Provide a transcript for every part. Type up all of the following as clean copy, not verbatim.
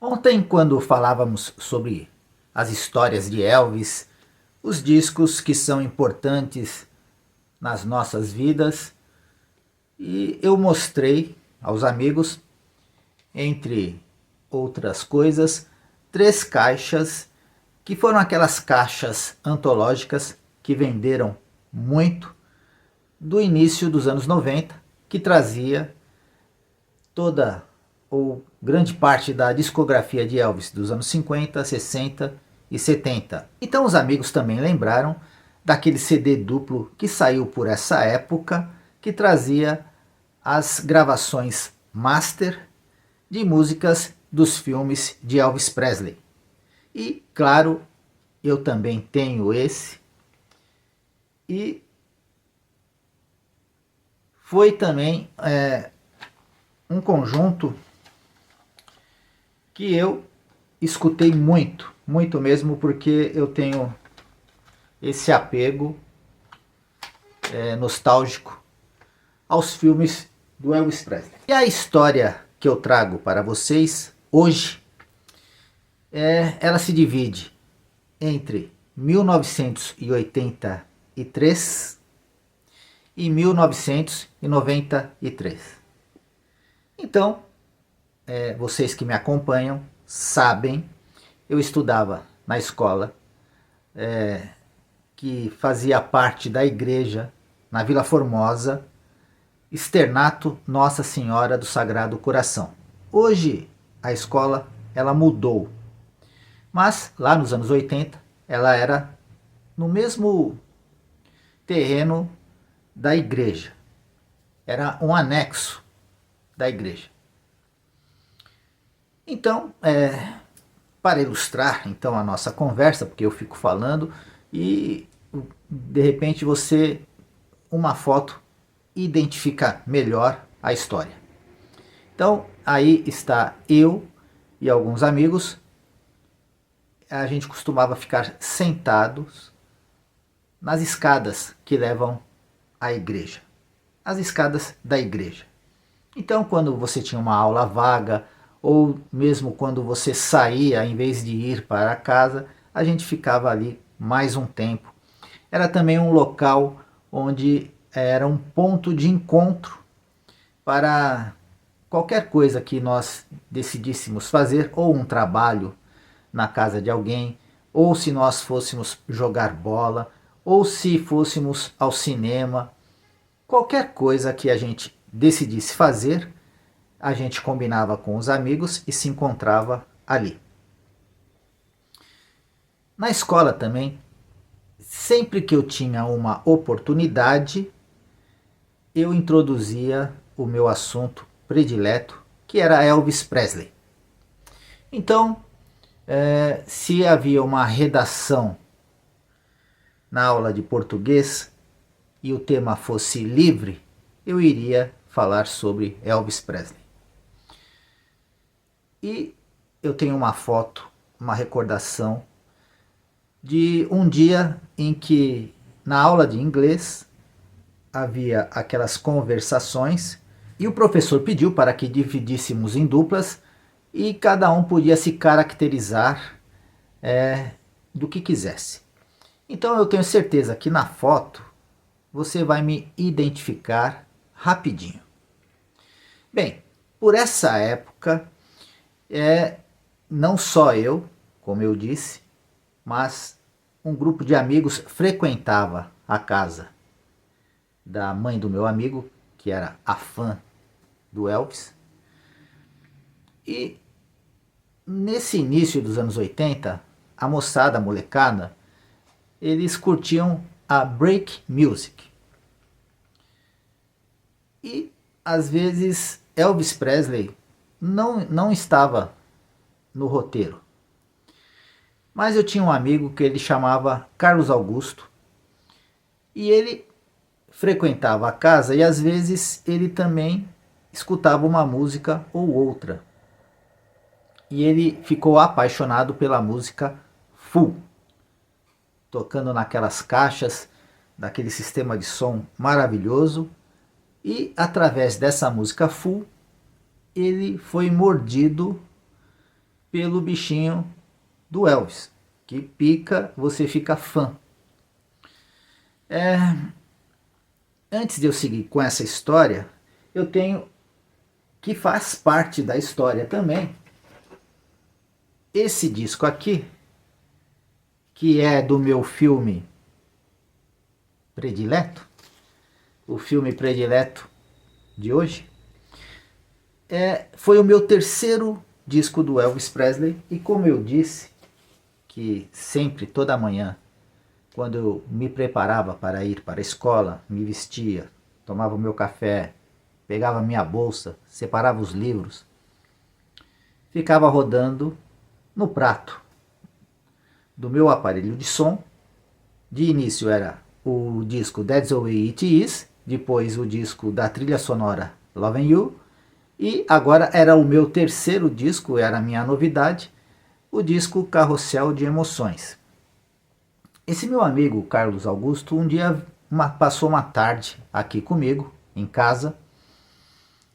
Ontem, quando falávamos sobre as histórias de Elvis, os discos que são importantes nas nossas vidas, e eu mostrei aos amigos, entre outras coisas, 3 caixas que foram aquelas caixas antológicas que venderam muito do início dos anos 90, que trazia toda ou grande parte da discografia de Elvis dos anos 50, 60 e 70. Então os amigos também lembraram daquele CD duplo que saiu por essa época, que trazia as gravações master de músicas dos filmes de Elvis Presley. E, claro, eu também tenho esse. E foi também um conjunto que eu escutei muito, muito mesmo, porque eu tenho esse apego nostálgico aos filmes do Elvis Presley. E a história que eu trago para vocês hoje, ela se divide entre 1983 e 1993. Então, vocês que me acompanham sabem, eu estudava na escola que fazia parte da igreja na Vila Formosa, Externato Nossa Senhora do Sagrado Coração. Hoje a escola ela mudou, mas lá nos anos 80 ela era no mesmo terreno da igreja, era um anexo da igreja. Então, para ilustrar então a nossa conversa, porque eu fico falando e de repente você, uma foto, identifica melhor a história. Então, aí está eu e alguns amigos. A gente costumava ficar sentados nas escadas que levam à igreja, as escadas da igreja. Então, quando você tinha uma aula vaga, ou mesmo quando você saía, em vez de ir para casa, a gente ficava ali mais um tempo. Era também um local onde era um ponto de encontro para qualquer coisa que nós decidíssemos fazer, ou um trabalho na casa de alguém, ou se nós fôssemos jogar bola, ou se fôssemos ao cinema. Qualquer coisa que a gente decidisse fazer, a gente combinava com os amigos e se encontrava ali. Na escola também, sempre que eu tinha uma oportunidade, eu introduzia o meu assunto predileto, que era Elvis Presley. Então, se havia uma redação na aula de português e o tema fosse livre, eu iria falar sobre Elvis Presley. E eu tenho uma foto, uma recordação de um dia em que na aula de inglês havia aquelas conversações e o professor pediu para que dividíssemos em duplas e cada um podia se caracterizar do que quisesse. Então eu tenho certeza que na foto você vai me identificar rapidinho. Bem, por essa época, não só eu, como eu disse, mas um grupo de amigos frequentava a casa da mãe do meu amigo, que era a fã do Elvis. E nesse início dos anos 80, a moçada, a molecada, eles curtiam a break music. E às vezes Elvis Presley não estava no roteiro. Mas eu tinha um amigo que ele chamava Carlos Augusto, e ele frequentava a casa e às vezes ele também escutava uma música ou outra. E ele ficou apaixonado pela música Full, tocando naquelas caixas, daquele sistema de som maravilhoso. E através dessa música Full, ele foi mordido pelo bichinho do Elvis, que pica, você fica fã. Antes de eu seguir com essa história, eu tenho que faz parte da história também esse disco aqui, que é do meu filme predileto, o filme predileto de hoje, foi o meu terceiro disco do Elvis Presley. E como eu disse, que sempre, toda manhã, quando eu me preparava para ir para a escola, me vestia, tomava o meu café, pegava minha bolsa, separava os livros, ficava rodando no prato do meu aparelho de som. De início era o disco That's the Way It Is, depois o disco da trilha sonora Lovin' You, e agora era o meu terceiro disco, era a minha novidade, o disco Carrossel de Emoções. Esse meu amigo Carlos Augusto um dia passou uma tarde aqui comigo, em casa,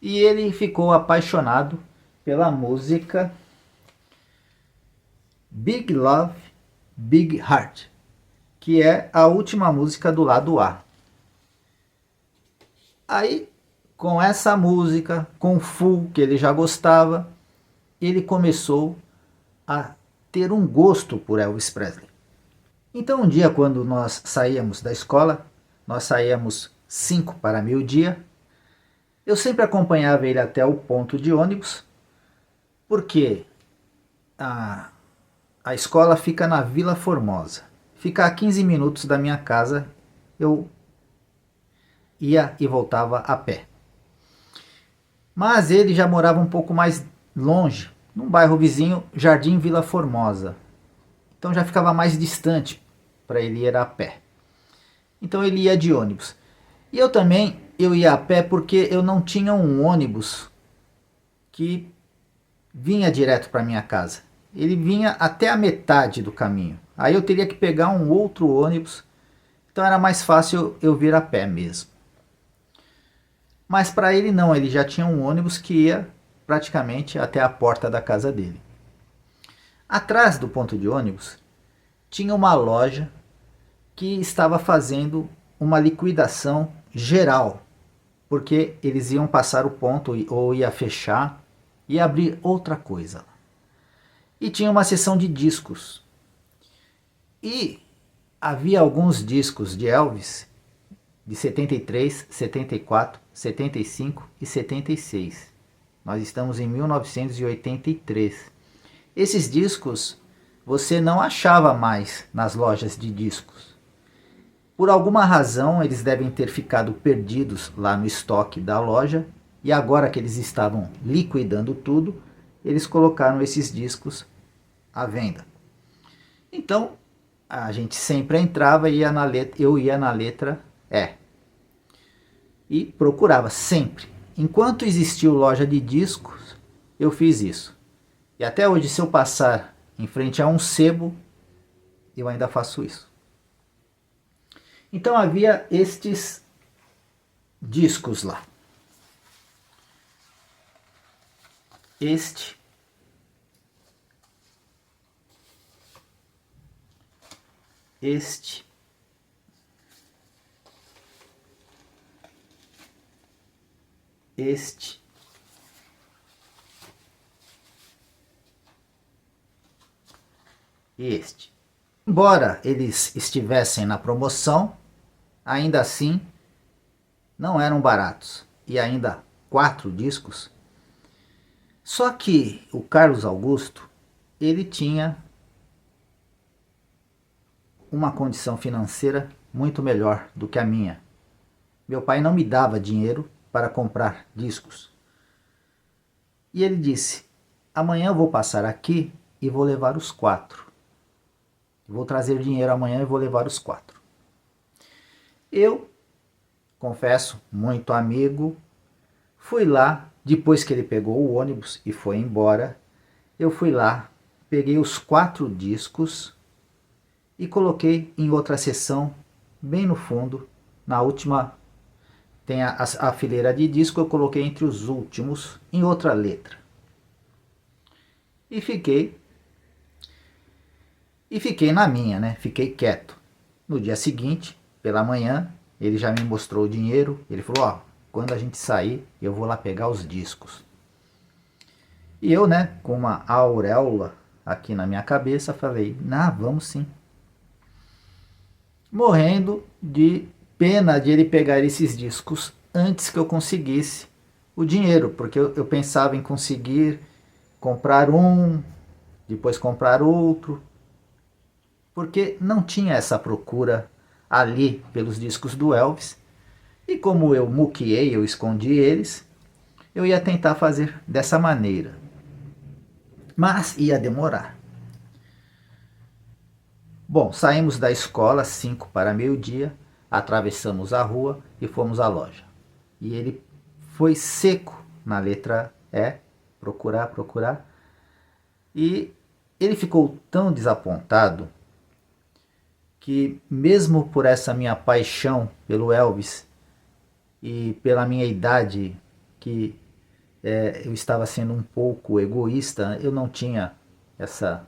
e ele ficou apaixonado pela música Big Love, Big Heart, que é a última música do lado A. Aí, com essa música, com o Full, que ele já gostava, ele começou a ter um gosto por Elvis Presley. Então um dia, quando nós saíamos da escola, nós saíamos 5 para meio-dia, eu sempre acompanhava ele até o ponto de ônibus, porque a escola fica na Vila Formosa. Fica a 15 minutos da minha casa, eu ia e voltava a pé. Mas ele já morava um pouco mais longe, num bairro vizinho, Jardim Vila Formosa. Então já ficava mais distante para ele ir a pé. Então ele ia de ônibus. E eu também, eu ia a pé porque eu não tinha um ônibus que vinha direto para minha casa. Ele vinha até a metade do caminho. Aí eu teria que pegar um outro ônibus. Então era mais fácil eu vir a pé mesmo. Mas para ele não, ele já tinha um ônibus que ia praticamente até a porta da casa dele. Atrás do ponto de ônibus tinha uma loja que estava fazendo uma liquidação geral, porque eles iam passar o ponto ou ia fechar e abrir outra coisa. E tinha uma seção de discos. E havia alguns discos de Elvis de 73, 74, 75 e 76. Nós estamos em 1983. Esses discos você não achava mais nas lojas de discos. Por alguma razão, eles devem ter ficado perdidos lá no estoque da loja, e agora que eles estavam liquidando tudo, eles colocaram esses discos à venda. Então, a gente sempre entrava e eu ia na letra E. E procurava sempre. Enquanto existiu loja de discos, eu fiz isso. E até hoje, se eu passar em frente a um sebo, eu ainda faço isso. Então havia estes discos lá. Este este e este. Embora eles estivessem na promoção, ainda assim não eram baratos. E ainda 4 discos. Só que o Carlos Augusto, ele tinha uma condição financeira muito melhor do que a minha. Meu pai não me dava dinheiro para comprar discos. E ele disse: amanhã eu vou passar aqui e vou levar os 4. Vou trazer dinheiro amanhã e vou levar os 4. Eu, confesso, muito amigo, fui lá, depois que ele pegou o ônibus e foi embora, eu fui lá, peguei os 4 discos e coloquei em outra seção, bem no fundo, na última, tem a fileira de disco, eu coloquei entre os últimos, em outra letra. E fiquei na minha, né? Fiquei quieto. No dia seguinte, pela manhã, ele já me mostrou o dinheiro. Ele falou: ó, quando a gente sair, eu vou lá pegar os discos. E eu, né, com uma auréola aqui na minha cabeça, falei: nah, vamos sim. Morrendo de pena de ele pegar esses discos antes que eu conseguisse o dinheiro, porque eu pensava em conseguir comprar um, depois comprar outro, porque não tinha essa procura ali pelos discos do Elvis. E como eu muqueei, eu escondi eles, eu ia tentar fazer dessa maneira. Mas ia demorar. Bom, saímos da escola 5 para meio-dia, atravessamos a rua e fomos à loja. E ele foi seco na letra E, procurar, procurar. E ele ficou tão desapontado que, mesmo por essa minha paixão pelo Elvis e pela minha idade, que eu estava sendo um pouco egoísta, eu não tinha essa.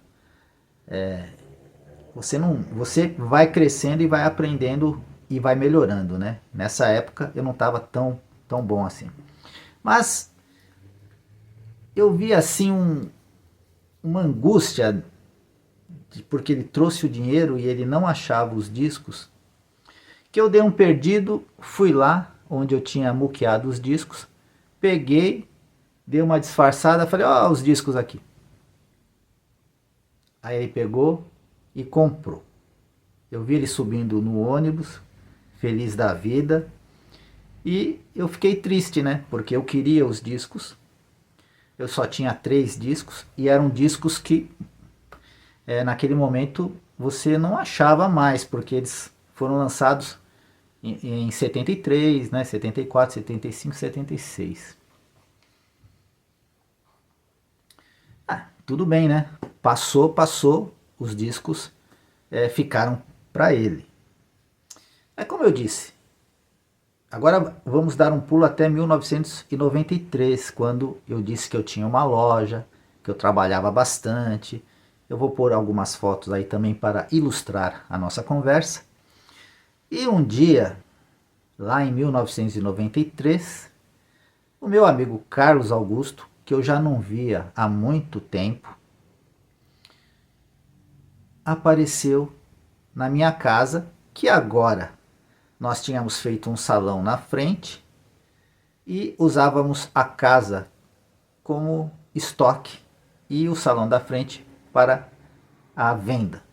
Você vai crescendo e vai aprendendo e vai melhorando, né? Nessa época eu não estava tão bom assim. Mas eu vi assim uma angústia porque ele trouxe o dinheiro e ele não achava os discos, que eu dei um perdido, fui lá onde eu tinha muqueado os discos, peguei, dei uma disfarçada, falei: ó, os discos aqui. Aí ele pegou e comprou. Eu vi ele subindo no ônibus, feliz da vida, e eu fiquei triste, né? Porque eu queria os discos. Eu só tinha 3 discos e eram discos que naquele momento você não achava mais, porque eles foram lançados em 73, né? 74, 75, 76. Tudo bem, né? Passou, os discos ficaram para ele. É como eu disse, agora vamos dar um pulo até 1993, quando eu disse que eu tinha uma loja, que eu trabalhava bastante. Eu vou pôr algumas fotos aí também para ilustrar a nossa conversa. E um dia, lá em 1993, o meu amigo Carlos Augusto, que eu já não via há muito tempo, apareceu na minha casa, que agora nós tínhamos feito um salão na frente e usávamos a casa como estoque e o salão da frente para a venda.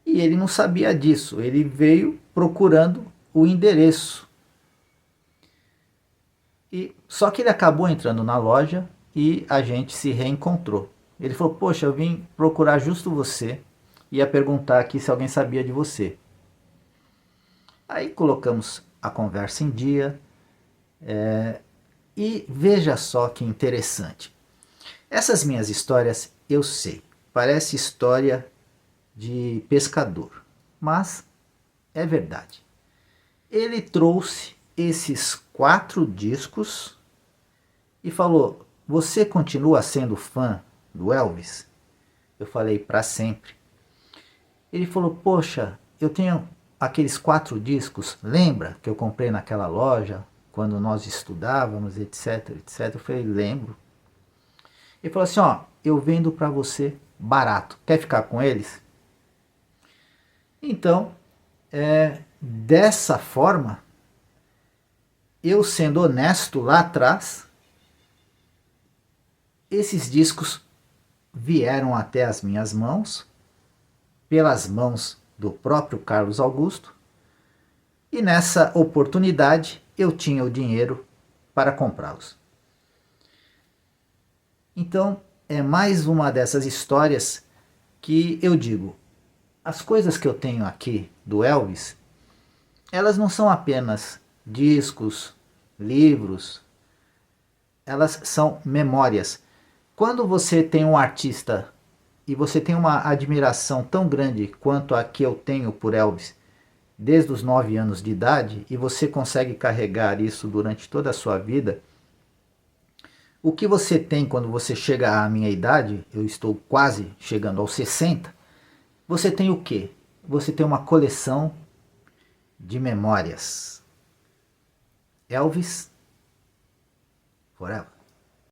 E ele não sabia disso, ele veio procurando o endereço. E só que ele acabou entrando na loja e a gente se reencontrou. Ele falou: poxa, eu vim procurar justo você, ia perguntar aqui se alguém sabia de você. Aí colocamos a conversa em dia, e veja só que interessante. Essas minhas histórias, eu sei, parece história de pescador, mas é verdade. Ele trouxe esses 4 discos e falou: você continua sendo fã do Elvis? Eu falei: para sempre. Ele falou: poxa, eu tenho aqueles 4 discos, lembra que eu comprei naquela loja quando nós estudávamos, etc, etc. Eu falei: lembro. Ele falou assim: ó, eu vendo para você barato, quer ficar com eles? Então, dessa forma, eu sendo honesto lá atrás, esses discos vieram até as minhas mãos, pelas mãos do próprio Carlos Augusto, e nessa oportunidade eu tinha o dinheiro para comprá-los. Então, é mais uma dessas histórias que eu digo, as coisas que eu tenho aqui do Elvis, elas não são apenas discos, livros, elas são memórias. Quando você tem um artista e você tem uma admiração tão grande quanto a que eu tenho por Elvis, desde os 9 anos de idade, e você consegue carregar isso durante toda a sua vida, O que você tem quando você chega à minha idade, eu estou quase chegando aos 60, você tem o quê? Você tem uma coleção de memórias. Elvis Forever.